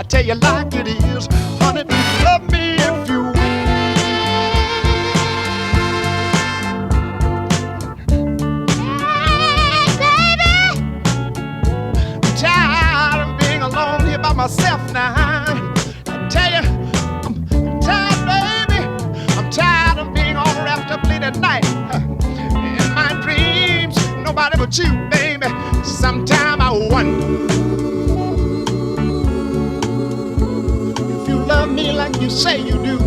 tell you like it is, honey, love me if you will. Hey, baby, I'm tired of being alone here by myself now. I tell you, I'm tired, baby. I'm tired of being all wrapped up late at night in my dreams. Nobody but you, baby. Sometime I wonder if you love me like you say you do.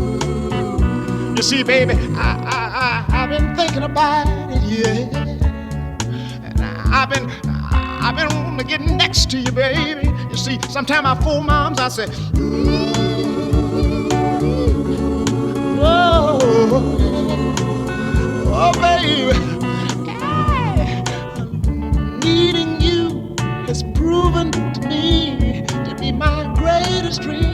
You see, baby, I've been thinking about it, yeah. And I've been wanting to get next to you, baby. You see, sometimes I fool my arms, I say, oh, oh, baby. Needing you has proven to me to be my greatest dream.